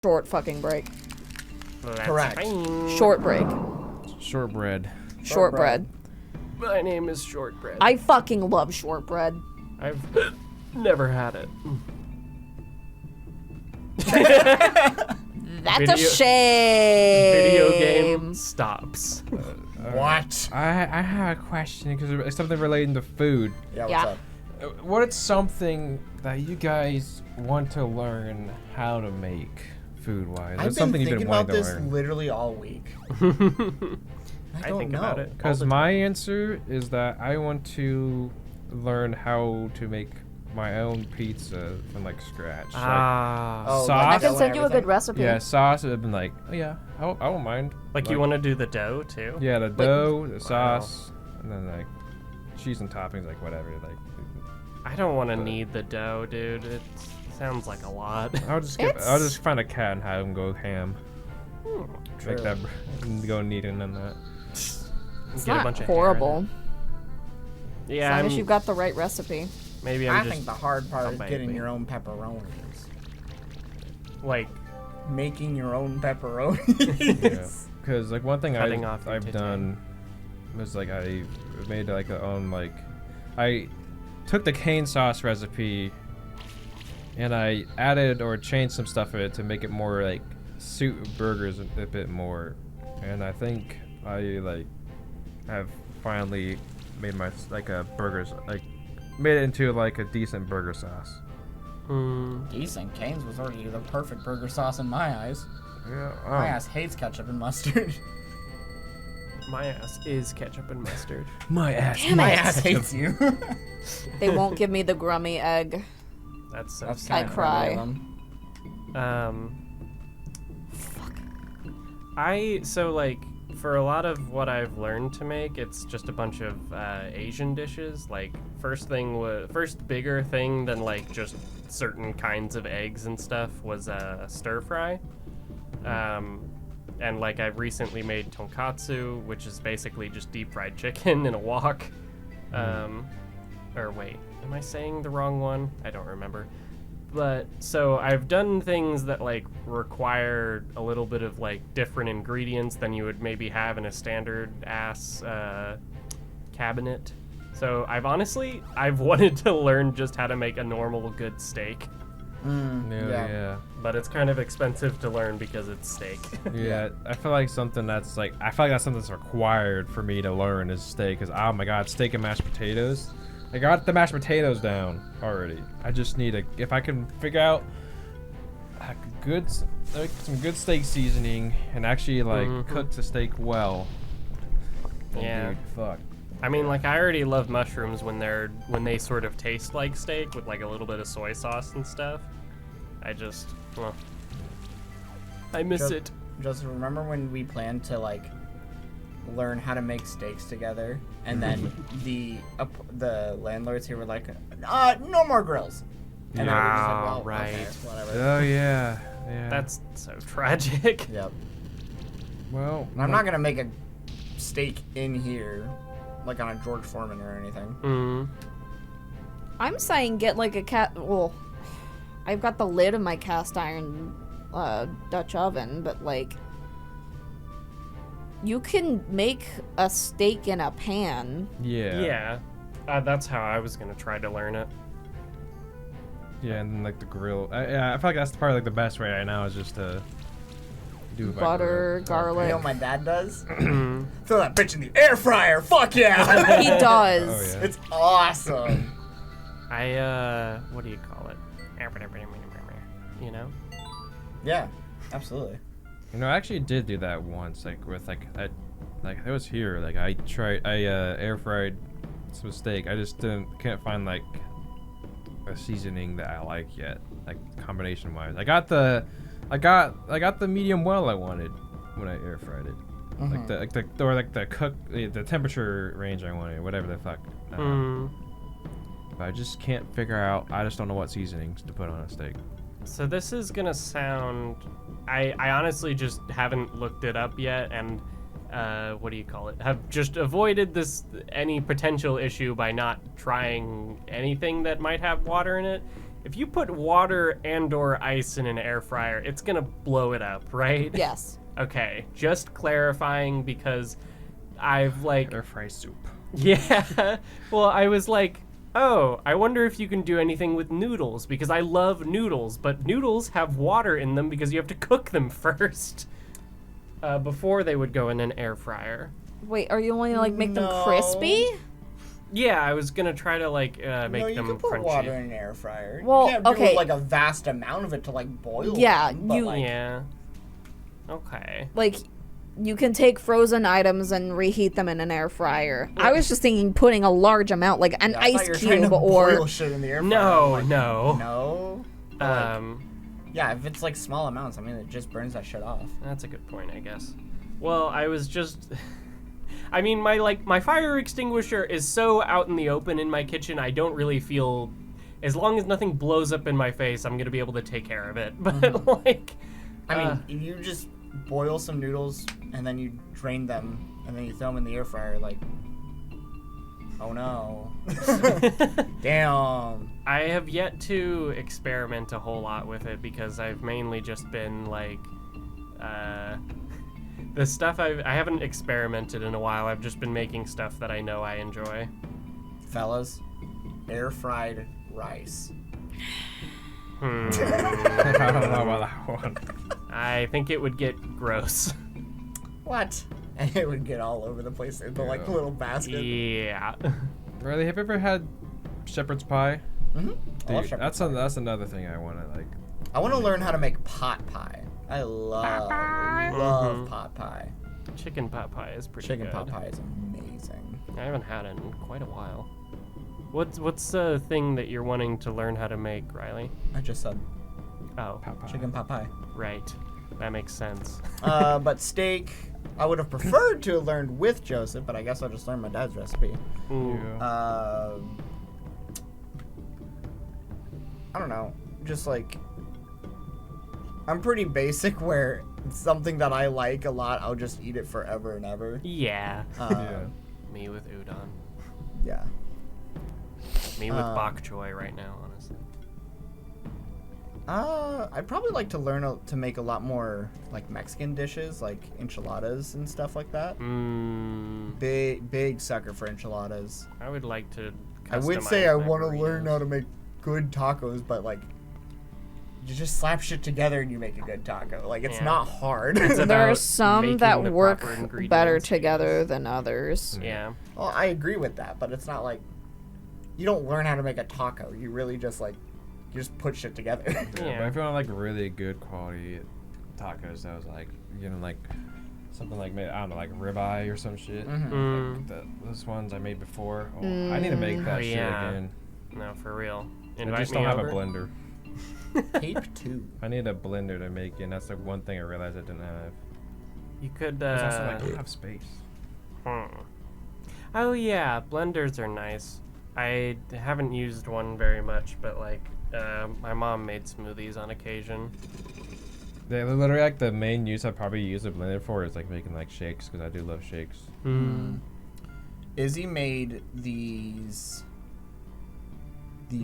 Short fucking break. Well, that's Correct. fine. Short break. Shortbread. Shortbread. My name is Shortbread. I fucking love shortbread. I've never had it. That's Video- a shame. Video game stops. What? I have a question because it's something relating to food. Yeah, what's Yeah. up? What's something that you guys want to learn how to make food-wise? I've What's been something you've thinking been about wanting this to learn? literally all week. I don't think know. about it. Because my answer is that I want to learn how to make my own pizza from like scratch. Oh, Sauce. I I can dough send you a and good recipe. Yeah, sauce would have been like, oh yeah, I won't mind. Like you want to do the dough too? Yeah, the dough, the Wow. sauce, and then like cheese and toppings, like whatever. Like I don't want to knead the dough, dude. It sounds like a lot. I'll just find a cat and have him go ham. True. Like that, and go kneading and that. It's Get a not bunch of hair in horrible. it. As Yeah, long as you've got the right recipe. maybe I I'm think just the hard part a is getting baby. your own pepperonis. like Making your own pepperonis. Yeah, because like one thing Cutting off your I've titty. done was like I made like a own like I took the cane sauce recipe and I added or changed some stuff in it to make it more like suit burgers a bit more, and I think I like have finally made my like a burgers like made it into like a decent burger sauce. Decent. Cane's was already the perfect burger sauce in my eyes. Yeah, My ass hates ketchup and mustard. my ass is ketchup and mustard. my ass. Damn My it. ass hates you. They won't give me the grummy egg. That's so That's sad. kind of cry. So like for a lot of what I've learned to make, it's just a bunch of Asian dishes. Like first bigger thing than like just certain kinds of eggs and stuff was stir fry. And like I've recently made tonkatsu, which is basically just deep fried chicken in a wok. Or wait, am I saying the wrong one? I don't remember. But so I've done things that like require a little bit of like different ingredients than you would maybe have in a standard ass cabinet. So I've wanted to learn just how to make a normal good steak, Yeah. but it's kind of expensive to learn because it's steak. Yeah, I feel like that's something that's required for me to learn is steak. Cause oh my god, steak and mashed potatoes. I got the mashed potatoes down already. I just need if I can figure out some good steak seasoning and actually like cook the steak well. then Yeah. dude, fuck. I mean, like I already love mushrooms when they sort of taste like steak with like a little bit of soy sauce and stuff. I miss it. Just remember when we planned to like learn how to make steaks together, and then the landlords here were like, no more grills. And I was just like, well, right. okay, whatever. Oh yeah. That's so tragic. Yep. well. And I'm not gonna make a steak in here, like on a George Foreman or anything. I'm saying get like a well, I've got the lid of my cast iron Dutch oven, but like you can make a steak in a pan. Yeah. Yeah. That's how I was gonna try to learn it. Yeah, and then like the grill. I feel like that's probably like the best way right now is just to do it by Butter, grill. garlic. You know what my dad does? Throw that bitch in the air fryer. Fuck yeah! He does. Oh, yeah. It's awesome. What do you call it? You know? Yeah, absolutely. You know, I actually did do that once, like with like it was here. Like I air fried some steak. I just can't find like a seasoning that I like yet, like combination wise. I got the medium well I wanted when I air fried it. The temperature range I wanted, whatever the fuck. But I just can't figure out. I just don't know what seasonings to put on a steak. So this is gonna sound. I honestly just haven't looked it up yet, and what do you call it? Have just avoided any potential issue by not trying anything that might have water in it. if you put water and or ice in an air fryer, it's gonna blow it up, right? Yes. Okay, just clarifying because I've like Air fry soup. yeah. Well, I was like, oh, I wonder if you can do anything with noodles because I love noodles, but noodles have water in them because you have to cook them first before they would go in an air fryer. Wait, are you only gonna like make them crispy? Yeah, I was gonna try to like make No, you them can put crunchy. water in an air fryer. Well, you can't do okay. like a vast amount of it to like boil. Yeah, them, but, you- like, Yeah. Okay. Like, you can take frozen items and reheat them in an air fryer. I was just thinking putting a large amount, like an Yeah, I thought ice you were trying cube to or. boil shit in the air fryer. No, I'm like, no. No. But, like, Yeah, if it's like small amounts, I mean, it just burns that shit off. that's a good point, I guess. Well, I was just I mean, my fire extinguisher is so out in the open in my kitchen. I don't really feel as long as nothing blows up in my face, I'm going to be able to take care of it. But like I mean, if you just boil some noodles and then you drain them and then you throw them in the air fryer, like, oh no. Damn. I have yet to experiment a whole lot with it because I've mainly just been like, the stuff I haven't experimented in a while. I've just been making stuff that I know I enjoy. Fellas, air fried rice. I don't know about that one. I think it would get gross. What? And it would get all over the place in the like Yeah. little basket. Yeah. Really, have you ever had shepherd's pie? Mm-hmm. I love Dude, shepherd's that's another thing I want to like. I want to learn how to make pot pie. I love Mhm. pot pie. Chicken pot pie is pretty Chicken good. pot pie is amazing. I haven't had it in quite a while. What's the thing that you're wanting to learn how to make, Riley? I just said Oh, Pot pie. chicken pot pie. right. That makes sense. But steak, I would have preferred to have learned with Joseph, but I guess I'll just learn my dad's recipe. Ooh. Yeah. I don't know. Just like, I'm pretty basic where it's something that I like a lot, I'll just eat it forever and ever. Yeah. Yeah. Me with udon. Yeah. Me with bok choy right now, honestly. I'd probably like to learn to make a lot more like Mexican dishes, like enchiladas and stuff like that. Mmm. Big sucker for enchiladas. I would like to. I would say I want to to learn how to make good tacos, but like, you just slap shit together and you make a good taco. Like, it's Yeah. not hard. It's There about are some making that the work proper better ingredients. together than others. Yeah. Well, I agree with that, but it's not like you don't learn how to make a taco. You really just like you just put shit together. Yeah, but Yeah. if you want like really good quality tacos, that was like like something like I don't know, like ribeye or some shit. Mhm. Like those ones I made before. Oh, I need to make that Oh, shit yeah. again. No, for real. I Invite just me don't have over. a blender. Tape 2. I need a blender to make it. And that's the one thing I realized I didn't have. You could. It's also like I don't have space. Oh yeah, blenders are nice. I haven't used one very much, but like my mom made smoothies on occasion. They're literally like the main use I probably use a blender for is like making like shakes because I do love shakes. Izzy made these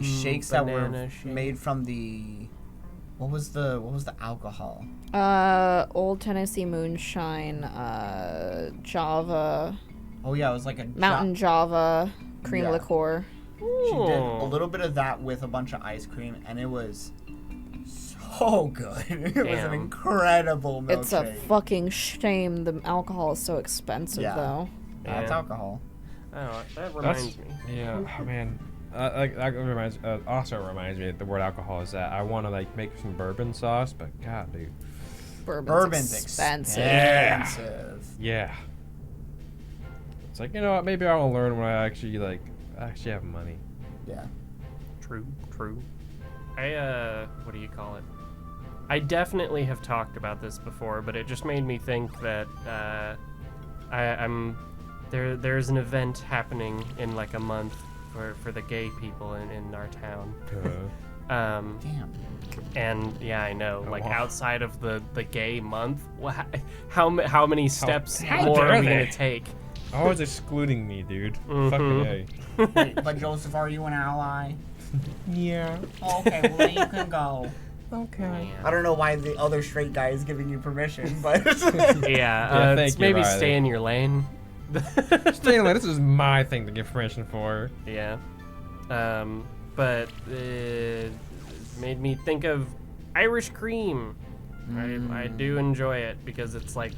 shakes that were banana shake. made from the what was the alcohol? Old Tennessee Moonshine, Java, Oh yeah, it was like a Mountain Java, cream Yeah. liqueur. She did a Ooh. little bit of that with a bunch of ice cream, and it was so good. It was an Damn. incredible milkshake. It's a fucking shame the alcohol is so expensive, Yeah. though. That's Yeah. alcohol. Oh, that reminds me. Yeah, oh, man. Also reminds me the word alcohol is that I want to like make some bourbon sauce, but God, dude. Bourbon's expensive. expensive. Yeah. It's like, you know what? Maybe I will learn when I actually have money. Yeah. True. What do you call it? I definitely have talked about this before, but it just made me think that there's an event happening in like a month for the gay people in our town. Damn. And yeah, I know. Oh, Like wow. outside of the gay month, how many steps how more dare are we they? gonna take? Always excluding me, dude. Mhm. Fucking A. Wait, but Joseph, are you an ally? Yeah. Okay, well then you can go. Okay. I don't know why the other straight guy is giving you permission, but Yeah, thank you, maybe Riley. stay in your lane. Stay away. This is my thing to give permission for. Yeah. But it made me think of Irish cream. I do enjoy it because it's like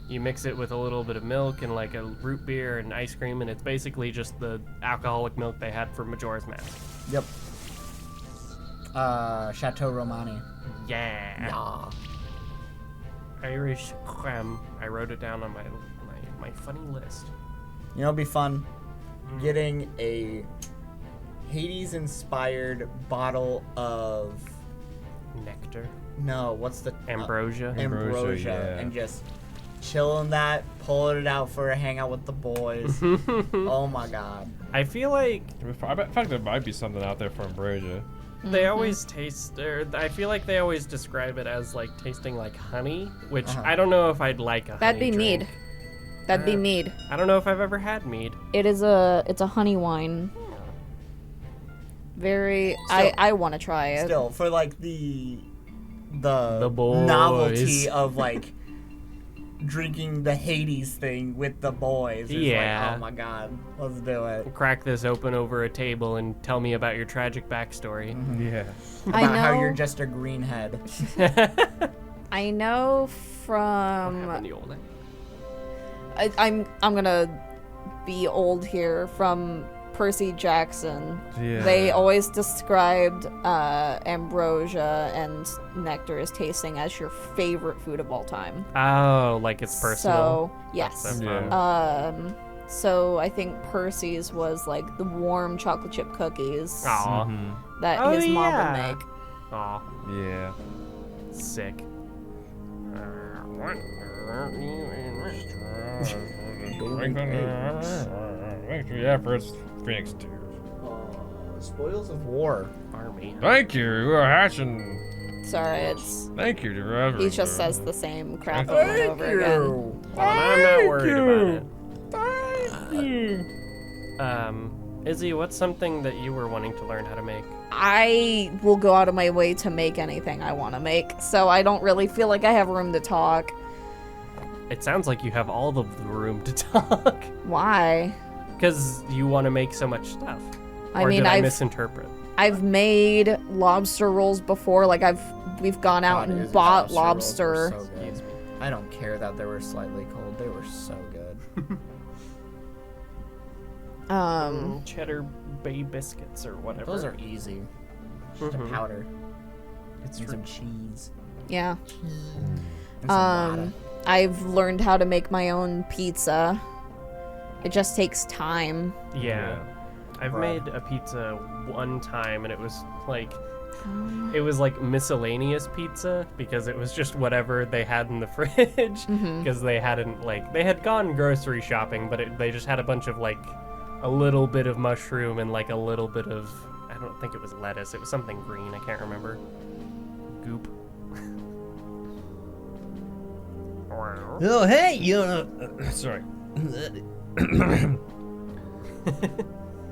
you mix it with a little bit of milk and like a root beer and ice cream, and it's basically just the alcoholic milk they had for Majora's Mask. Yep. Chateau Romani. Yeah. Yeah. Irish creme. I wrote it down on my funny list. You know, it'd be fun getting a Hades-inspired bottle of Nectar. no, what's the Ambrosia. ambrosia, yeah. and just chilling that, pulling it out for a hangout with the boys. Oh my god. I feel like In fact, there might be something out there for ambrosia. they always taste, or I feel like they always describe it as like tasting like honey, which I don't know if I'd like a That'd honey be drink. mead. That'd be mead. I don't know if I've ever had mead. It's a honey wine. Very. I want to try it. Still, for like the boys. novelty of like drinking the Hades thing with the boys. It's Yeah. like, oh my god, let's do it. Crack this open over a table and tell me about your tragic backstory. Yeah. I About how know- you're just a greenhead. I know What from. happened to you all day? I'm gonna be old here from Percy Jackson. Yeah. They always described ambrosia and nectar as tasting as your favorite food of all time. Oh, like it's personal. So That's yes. so Yeah. fun. So I think Percy's was like the warm chocolate chip cookies Aw. that Oh, his mom yeah. would make. Aw. Yeah. Sick. Thank you, yeah, first Phoenix 2. Spoils of war. Army. Thank you, Hashin. Sorry, it's Thank you, Roger. he just says the same crap Thank over and over again. you. Well, I'm not worried Thank you. about it. Izzy, what's something that you were wanting to learn how to make? I will go out of my way to make anything I want to make, so I don't really feel like I have room to talk. It sounds like you have all of the room to talk. Why? Because you want to make so much stuff. I Or mean, did I I've misinterpret? I've made lobster rolls before. Like we've gone out God, and Izzy's bought lobster rolls lobster. were so good. I don't care that they were slightly cold. They were so good. Cheddar Bay biscuits or whatever. Those are easy. Just a Mhm. powder. It's And true. some cheese. Yeah. And some water. I've learned how to make my own pizza. It just takes time. Yeah. I've Bruh. made a pizza one time and it was like miscellaneous pizza because it was just whatever they had in the fridge because they had gone grocery shopping, but they just had a bunch of like a little bit of mushroom and like a little bit of, I don't think it was lettuce, it was something green, I can't remember. Goop. Oh, hey, you know. Sorry.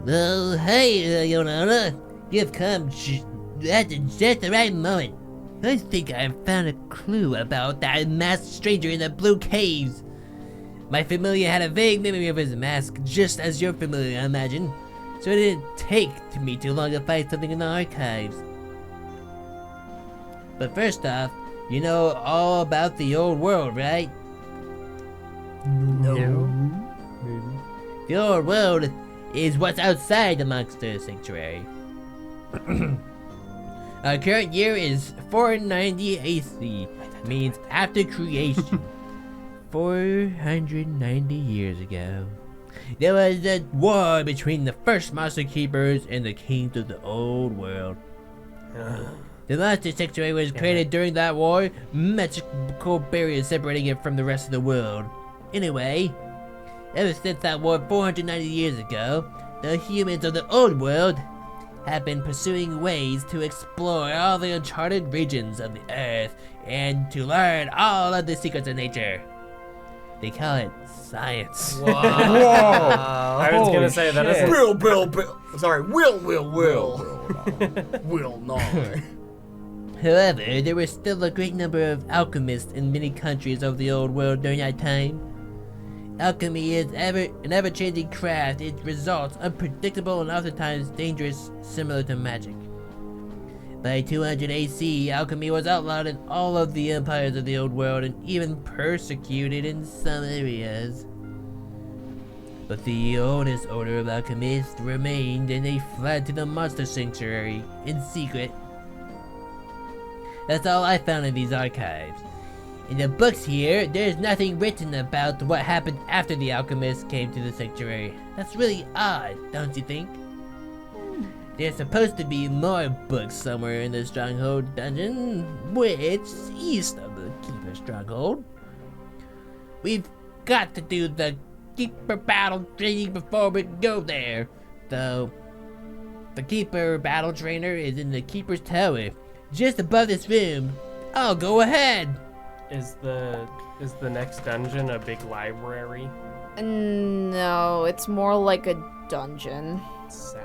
Oh, hey, Yonana. You've come at just the right moment. I think I've found a clue about that masked stranger in the blue caves. My familiar had a vague memory of his mask, just as your familiar, I imagine. So it didn't take me too long to find something in the archives. But first off, you know all about the old world, right? No. The old world is what's outside the monster sanctuary. Our current year is 490 AC, means after creation. 490 years ago, there was a war between the first monster keepers and the kings of the old world. The monster sanctuary was created during that war, magical barriers separating it from the rest of the world. Anyway, ever since that war 490 years ago, the humans of the old world have been pursuing ways to explore all the uncharted regions of the earth and to learn all of the secrets of nature. They call it science. Whoa. I was gonna say that shit. isn't. Will. Sorry, Will. Will not. However, there were still a great number of alchemists in many countries of the old world during that time. Alchemy is an ever-changing craft. Its results unpredictable and oftentimes dangerous, similar to magic. By 200 AC, alchemy was outlawed in all of the empires of the old world and even persecuted in some areas. But the oldest order of alchemists remained, and they fled to the monster sanctuary in secret. That's all I found in these archives. In the books here, there's nothing written about what happened after the alchemists came to the sanctuary. That's really odd, don't you think? There's supposed to be more books somewhere in the Stronghold dungeon, which is east of the Keeper Stronghold. We've got to do the Keeper battle training before we go there. Though, the Keeper battle trainer is in the Keeper's Tower, just above this room. Oh, go ahead! Is the next dungeon a big library? No, it's more like a dungeon. Sad.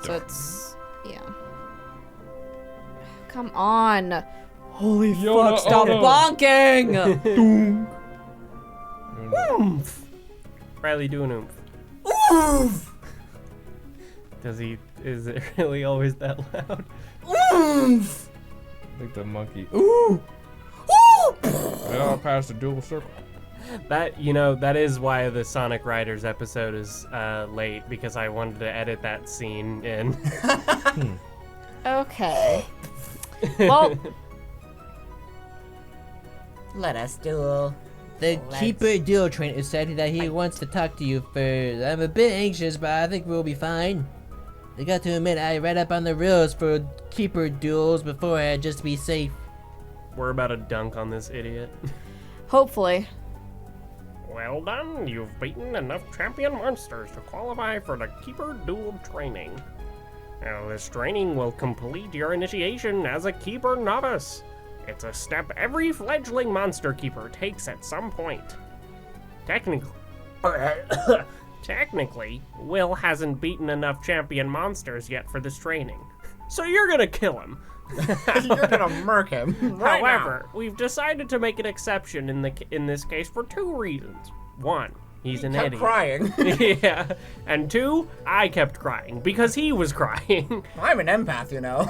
So it's, yeah. Come on. Holy Yoda, fuck, stop oh no. bonking! Oomph. Riley, do an oomph. Oof. Is it really always that loud? Oof. Like the monkey. Ooh. They all passed the dual circle. That is why the Sonic Riders episode is late, because I wanted to edit that scene in. Okay. Well, Let us duel. The Let's- Keeper duel trainer said that he wants to talk to you first. I'm a bit anxious, but I think we'll be fine. I got to admit, I read up on the rules for Keeper duels beforehand just to be safe. We're about to dunk on this idiot. hopefully. Well done, you've beaten enough champion monsters to qualify for the Keeper Duel training. Now, this training will complete your initiation as a Keeper Novice. It's a step every fledgling monster keeper takes at some point. Technically, Will hasn't beaten enough champion monsters yet for this training. So you're gonna kill him. You're gonna murk him. Right However, we've decided to make an exception in this case for two reasons. One, he's an now. idiot. Kept crying. Yeah. And two, I kept crying because he was crying. I'm an empath, you know.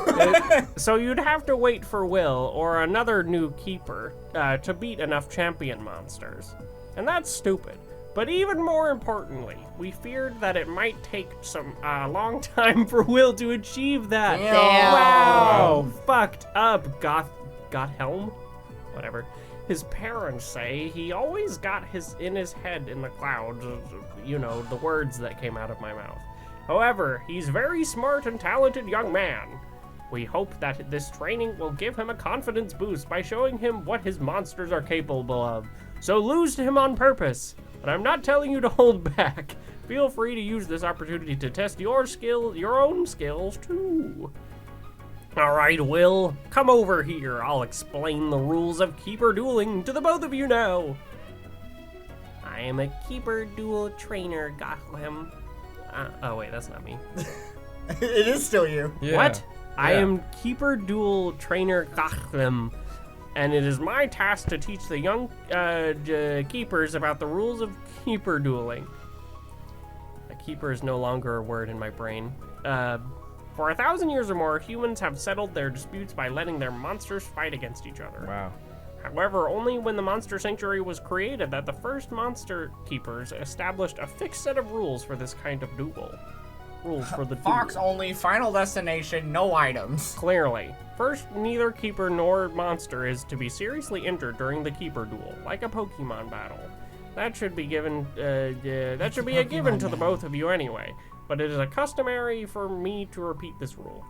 So you'd have to wait for Will or another new keeper to beat enough champion monsters. And that's stupid. But even more importantly, we feared that it might take some long time for Will to achieve that. Damn. Wow, fucked up. Helm? Whatever. His parents say he always got in his head in the clouds, you know, the words that came out of my mouth. However, he's very smart and talented young man. We hope that this training will give him a confidence boost by showing him what his monsters are capable of. So lose to him on purpose. But I'm not telling you to hold back. Feel free to use this opportunity to test your own skills too. All right, Will, come over here. I'll explain the rules of Keeper Dueling to the both of you now. I am a Keeper Duel trainer, Gotham. Oh wait, that's not me. It is still you. Yeah. What? I Yeah. am Keeper Duel trainer Gotham, and it is my task to teach the young keepers about the rules of Keeper Dueling. A keeper is no longer a word in my brain. For 1,000 years or more, humans have settled their disputes by letting their monsters fight against each other. Wow. However, only when the Monster Sanctuary was created that the first monster keepers established a fixed set of rules for this kind of duel. Rules for the Fox duel. only, final destination, no items. Clearly. First, neither keeper nor monster is to be seriously injured during the keeper duel, like a Pokemon battle. That should be given. That should be a given to the both of you anyway. But it is a customary for me to repeat this rule.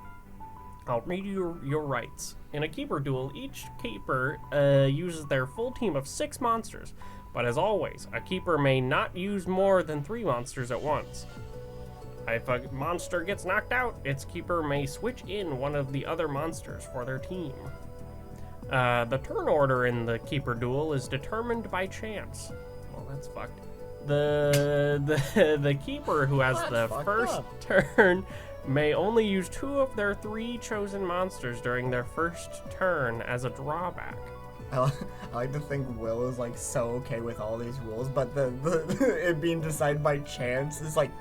I'll read you your rights. In a keeper duel, each keeper uses their full team of 6 monsters. But as always, a keeper may not use more than 3 monsters at once. If a monster gets knocked out, its keeper may switch in one of the other monsters for their team. The turn order in the keeper duel is determined by chance. that's fucked. The keeper who has the first turn may only use 2 of their 3 chosen monsters during their first turn as a drawback. I like to think Will is like so okay with all these rules, but the it being decided by chance is like,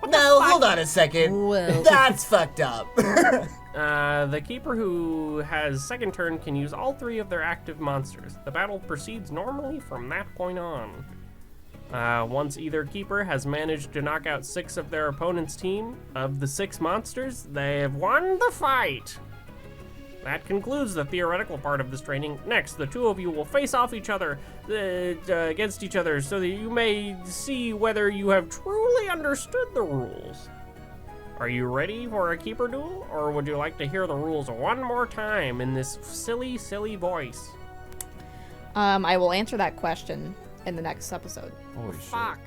no, hold on a second, Well. that's fucked up. The keeper who has second turn can use all 3 of their active monsters. The battle proceeds normally from that point on. Once either keeper has managed to knock out 6 of their opponent's team of the 6 monsters, they have won the fight. That concludes the theoretical part of this training. Next, the 2 of you will face off against each other so that you may see whether you have truly understood the rules. Are you ready for a keeper duel, or would you like to hear the rules one more time in this silly, silly voice? I will answer that question in the next episode. Holy shit. Fuck.